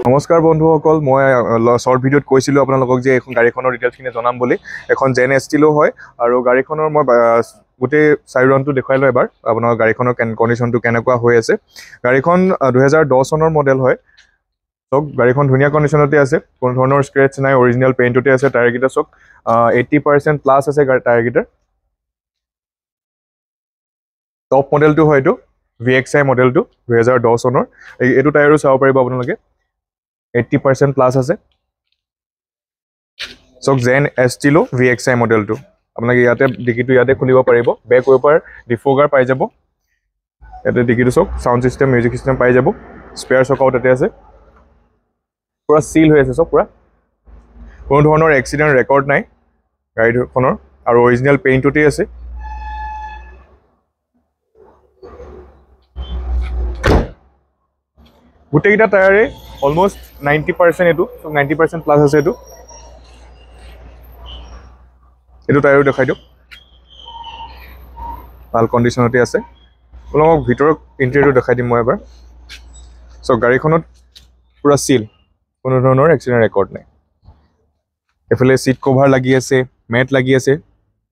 নমস্কাৰ বন্ধুসকল, মই শৰ্ট ভিডিঅ'ত কৈছিলোঁ আপোনালোকক যে এখন গাড়ীখনৰ ডিটেইলছখিনি জনাম বুলি। এখন জেন এষ্টিলো হয় আৰু গাড়ীখনৰ মই গোটেই চাৰি ৰাউণ্ডটো দেখুৱাই লওঁ এবাৰ আপোনাৰ গাড়ীখনৰ কণ্ডিশ্যনটো কেনেকুৱা হৈ আছে। গাড়ীখন 2010 চনৰ মডেল হয়। চাওক গাড়ীখন ধুনীয়া কণ্ডিশ্যনতে আছে, কোনো ধৰণৰ স্ক্ৰেচ নাই, অৰিজিনেল পেইণ্টতে আছে। টায়াৰকেইটা চাওক 80% প্লাছ আছে টায়াৰকেইটাৰ। টপ মডেলটো হয় এইটো VXI মডেলটো 2010 চনৰ। এইটো টায়াৰো চাব পাৰিব আপোনালোকে, 80% প্লাছ আছে। চাওক জেন এষ্টিলো VXI মডেলটো আপোনালোকে ইয়াতে ডিকিটো ইয়াতে খুলিব পাৰিব। বেক ৱেপাৰ ডিফগাৰ পাই যাব ইয়াতে। ডিকিটো চাওক, চাউণ্ড চিষ্টেম, মিউজিক চিষ্টেম পাই যাব। স্পেয়াৰ চকাও তাতে আছে, পূৰা চিল হৈ আছে। চাওক পূৰা কোনো ধৰণৰ এক্সিডেণ্ট ৰেকৰ্ড নাই গাড়ীখনৰ আৰু অৰিজিনেল পেইণ্টটোতেই আছে। গোটেইকেইটা টায়াৰে অলমষ্ট 90% এইটো 90% প্লাছ আছে। এইটো টায়াৰো দেখাই দিয়ক, ভাল কণ্ডিশ্যনতে আছে। অলপ ভিতৰৰ ইণ্টেৰিয়ৰটো দেখাই দিম মই এবাৰ। চ' গাড়ীখনত পূৰা চিল, কোনো ধৰণৰ এক্সিডেণ্ট ৰেকৰ্ড নাই। এইফালে ছিট কভাৰ লাগি আছে, মেট লাগি আছে,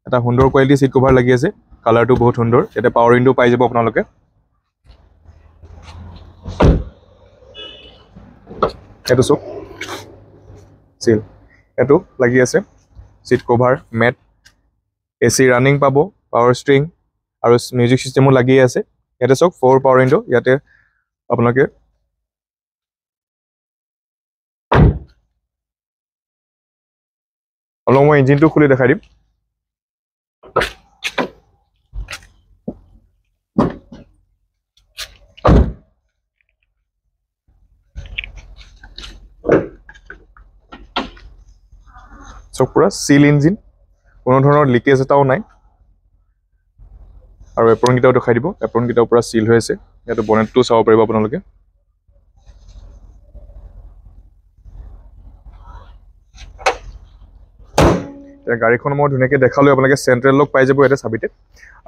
এটা সুন্দৰ কোৱালিটিৰ ছিট কভাৰ লাগি আছে। কালাৰটো বহুত সুন্দৰ। ইয়াতে পাৱাৰ উইণ্ডো পাই যাব আপোনালোকে। এইটো চাওক চিল, এইটো লাগি আছে। Seat cover, mat, AC running পাব, পাৱাৰ ষ্ট্ৰিং আৰু মিউজিক চিষ্টেমো লাগি আছে। ইয়াতে চাওক 4 পাৱাৰ উইণ্ডো। ইয়াতে আপোনালোকে অলপ মই ইঞ্জিনটো খুলি দেখাই দিম। চাওক পূৰা চিল ইঞ্জিন, কোনো ধৰণৰ লিকেজ এটাও নাই। আৰু এপ্ৰনকেইটাও দেখাই দিব, এপ্ৰনকেইটাও পূৰা চিল হৈ আছে। ইয়াতে বনেটটো চাব পাৰিব আপোনালোকে। গাড়ীখন মই ধুনীয়াকৈ দেখালোঁ আপোনালোকে। চেণ্ট্ৰেল লক পাই যাব ইয়াতে চাবিতে।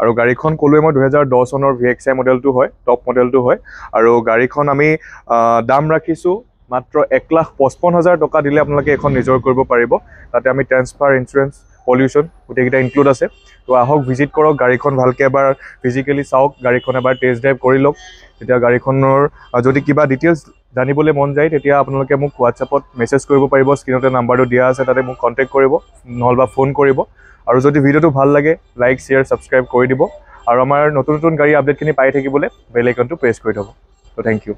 আৰু গাড়ীখন ক'লোৱে মই 2010 চনৰ VXI মডেলটো হয়, টপ মডেলটো হয়। আৰু গাড়ীখন আমি দাম ৰাখিছোঁ মাত্ৰ 1,55,000 টকা দিলে আপোনালোকে এখন নিজৰ কৰিব পাৰিব। তাতে আমি ট্ৰেন্সফাৰ, ইঞ্চুৰেঞ্চ, পলিউশ্যন গোটেইকেইটা ইনক্লুড আছে। তো আহক, ভিজিট কৰক, গাড়ীখন ভালকৈ এবাৰ ফিজিকেলি চাওক, গাড়ীখন এবাৰ টেষ্ট ড্ৰাইভ কৰি লওক। তেতিয়া গাড়ীখনৰ যদি কিবা ডিটেইলছ জানিবলৈ মন যায় তেতিয়া আপোনালোকে মোক হোৱাটছআপত মেছেজ কৰিব পাৰিব। স্ক্ৰীণতে নাম্বাৰটো দিয়া আছে, তাতে মোক কণ্টেক্ট কৰিব নহ'লে ফোন কৰিব। আৰু যদি ভিডিঅ'টো ভাল লাগে লাইক, শ্বেয়াৰ, ছাবস্ক্ৰাইব কৰি দিব। আৰু আমাৰ নতুন নতুন গাড়ী আপডেটখিনি পাই থাকিবলৈ বেল আইকনটো প্ৰেছ কৰি থ'ব। তো থেংক ইউ।